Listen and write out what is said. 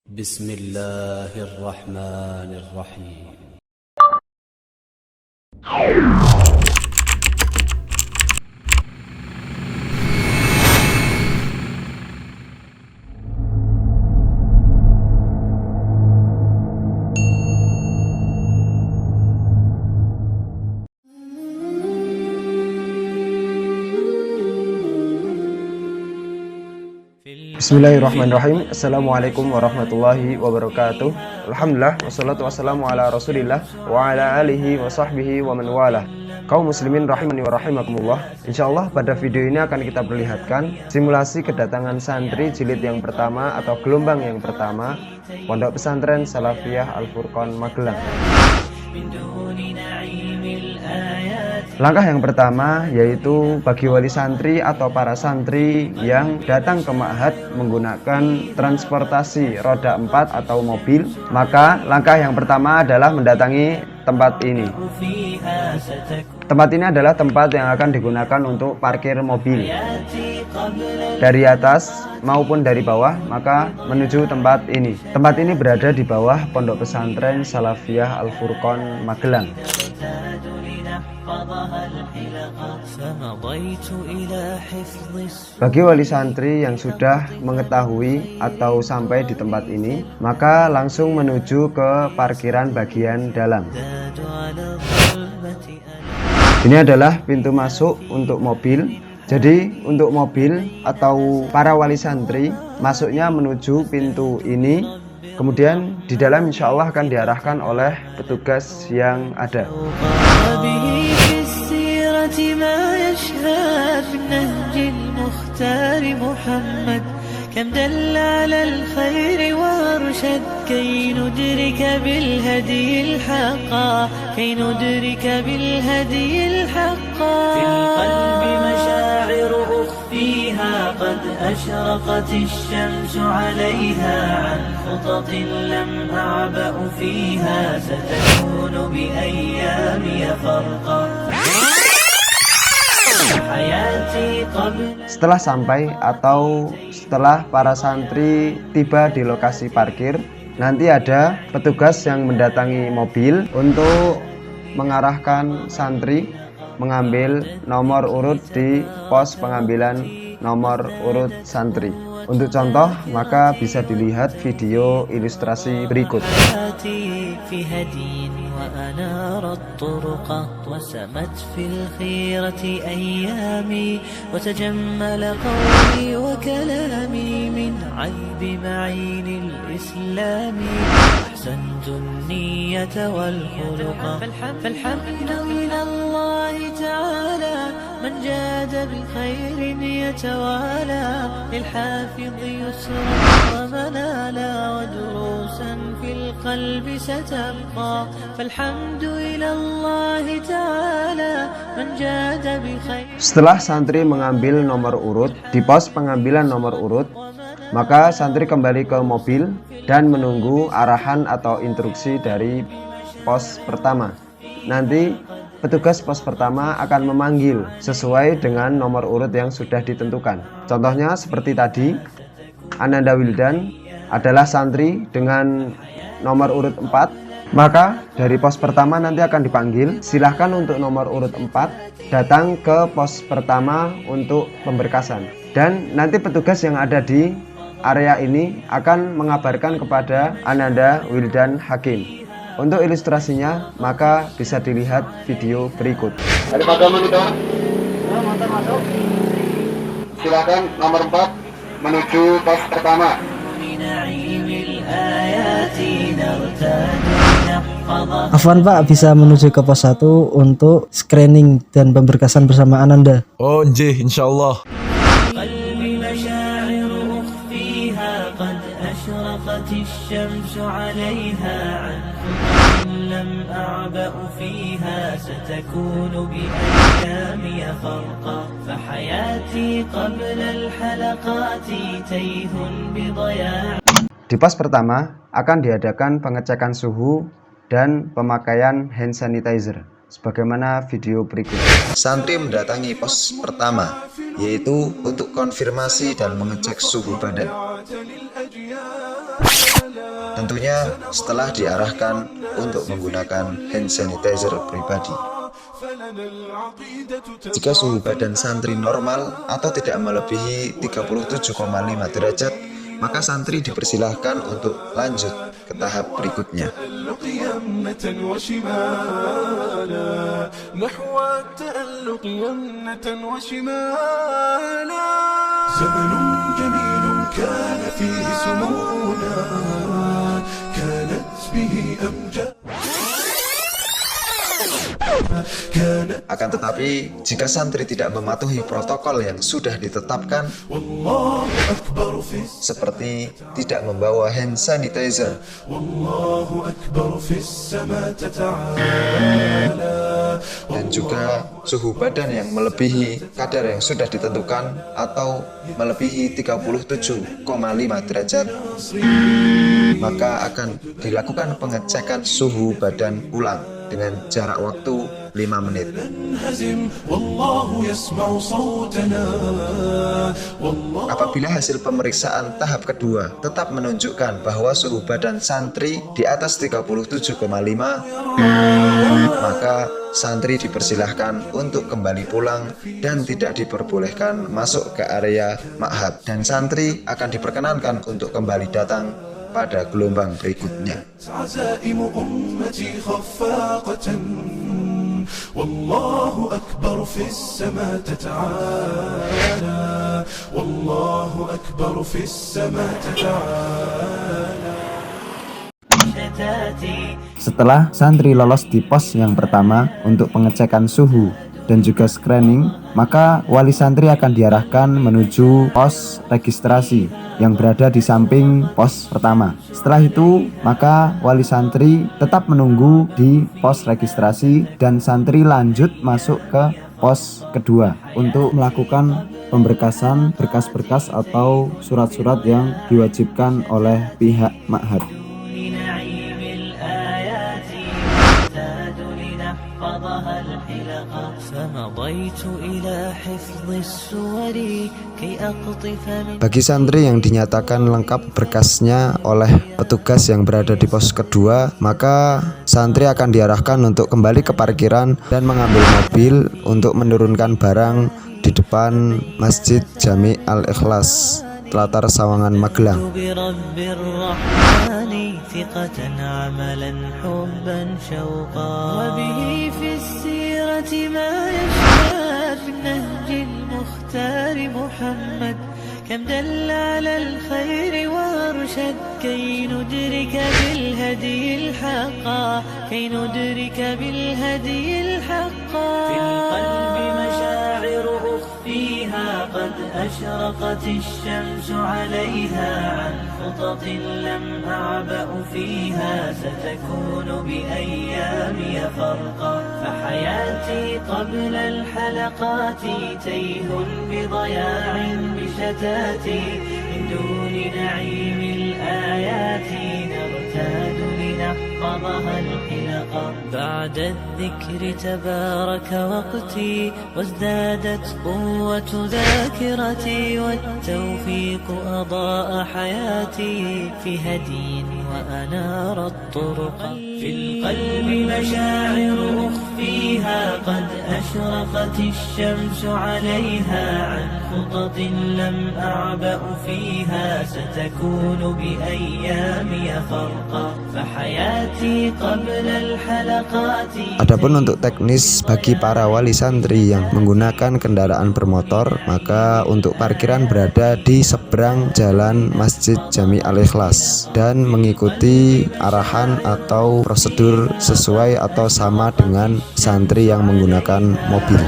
Bismillahirrahmanirrahim. Bismillahirrahmanirrahim. Assalamualaikum warahmatullahi wabarakatuh. Alhamdulillah wassalatu wassalamu ala rasulillah wa ala alihi wa sahbihi wa man walah. Kaum muslimin rahimani wa rahimakumullah. Insyaallah pada video ini akan kita perlihatkan simulasi kedatangan santri jilid yang pertama atau gelombang yang pertama Pondok Pesantren Salafiyah Al-Furqan Magelang. Langkah yang pertama yaitu bagi wali santri atau para santri yang datang ke ma'had menggunakan transportasi roda 4 atau mobil, maka langkah yang pertama adalah mendatangi tempat ini. Tempat ini adalah tempat yang akan digunakan untuk parkir mobil. Dari atas maupun dari bawah, maka menuju tempat ini. Tempat ini berada di bawah Pondok Pesantren Salafiyah Al-Furqan Magelang. Bagi wali santri yang sudah mengetahui atau sampai di tempat ini, maka langsung menuju ke parkiran bagian dalam. Ini adalah pintu masuk untuk mobil. Jadi untuk mobil atau para wali santri masuknya menuju pintu ini. Kemudian di dalam insya Allah akan diarahkan oleh petugas yang ada. كم دل على الخير وارشد كي ندرك بالهدي الحقا في القلب مشاعر أخفيها قد أشرقت الشمس عليها عن خطط لم أعبأ فيها ستكون بأيامي فرقا. Setelah sampai atau setelah para santri tiba di lokasi parkir, nanti ada petugas yang mendatangi mobil untuk mengarahkan santri mengambil nomor urut di pos pengambilan nomor urut santri. Untuk contoh, maka bisa dilihat video ilustrasi berikut. وأنار الطرق وسمت في الخيرة أيامي وتجمل قولي وكلامي من عذب معين الإسلام أحسنت النية والخلق فالحمد من الله تعالى من جاد بالخير يتوالى للحافظ يسرا ومنالا ودروسا في القلب ستبقى فالحمد إلى الله تعالى من جاد بخير. Setelah santri mengambil nomor urut di pos pengambilan nomor urut, maka santri kembali ke mobil dan menunggu arahan atau instruksi dari pos pertama. Nanti petugas pos pertama akan memanggil sesuai dengan nomor urut yang sudah ditentukan. Contohnya seperti tadi, Ananda Wildan adalah santri dengan nomor urut 4. Maka dari pos pertama nanti akan dipanggil, silahkan untuk nomor urut 4 datang ke pos pertama untuk pemberkasan. Dan nanti petugas yang ada di area ini akan mengabarkan kepada Ananda Wildan Hakim. Untuk ilustrasinya maka bisa dilihat video berikut. Ada pada monitor? Motor masuk. Silakan nomor 4 menuju pos pertama. Afwan Pak, bisa menuju ke pos 1 untuk screening dan pemberkasan bersama Ananda. Oh nggih, insyaallah. Di pos pertama akan diadakan pengecekan suhu dan pemakaian hand sanitizer sebagaimana video berikut. Santri mendatangi pos pertama, yaitu untuk konfirmasi dan mengecek suhu badan. Tentunya setelah diarahkan untuk menggunakan hand sanitizer pribadi. Jika suhu badan santri normal atau tidak melebihi 37,5 derajat, maka santri dipersilahkan untuk lanjut ke tahap berikutnya. Akan tetapi, jika santri tidak mematuhi protokol yang sudah ditetapkan, seperti tidak membawa hand sanitizer, dan juga suhu badan yang melebihi kadar yang sudah ditentukan atau melebihi 37,5 derajat, maka akan dilakukan pengecekan suhu badan ulang dengan jarak waktu 5 menit. Apabila hasil pemeriksaan tahap kedua tetap menunjukkan bahwa suhu badan santri di atas 37,5, maka santri dipersilahkan untuk kembali pulang dan tidak diperbolehkan masuk ke area ma'had, dan santri akan diperkenankan untuk kembali datang pada gelombang berikutnya. Wallahu akbar fis sama ta'ala, wallahu akbar fis sama ta'ala. Setelah santri lolos di pos yang pertama untuk pengecekan suhu dan juga screening, maka wali santri akan diarahkan menuju pos registrasi yang berada di samping pos pertama. Setelah itu, maka wali santri tetap menunggu di pos registrasi dan santri lanjut masuk ke pos kedua untuk melakukan pemberkasan berkas-berkas atau surat-surat yang diwajibkan oleh pihak ma'had. Bagi santri yang dinyatakan lengkap berkasnya oleh petugas yang berada di pos kedua, maka santri akan diarahkan untuk kembali ke parkiran dan mengambil mobil untuk menurunkan barang di depan Masjid Jami Al-Ikhlas, Telatar Sawangan, Magelang. كم دل على الخير وارشد كي ندرك بالهدي الحقا في القلب مشاعر أخفيها قد أشرقت الشمس عليها عن خطط لم أعبأ فيها ستكون بأيامي فرقا فحياتي قبل الحلقات تيه بضياع بشتاتي من دون نعيم الآيات نرتاد لنحفظها الحلقا بعد الذكر تبارك وقتي وازدادت قوة ذاكرتي والتوفيق أضاء حياتي في هدي وأنار الطرق في القلب مشاعر أخفيها قد أشرقت الشمس عليها عن خطط لم أعبأ فيها ستكون بأيامي فرقا فحياتي قبل الحلقات. Adapun untuk teknis bagi para wali santri yang menggunakan kendaraan bermotor, maka untuk parkiran berada di seberang jalan Masjid Jami Al-Ikhlas dan mengikuti arahan atau prosedur sesuai atau sama dengan santri yang menggunakan mobil.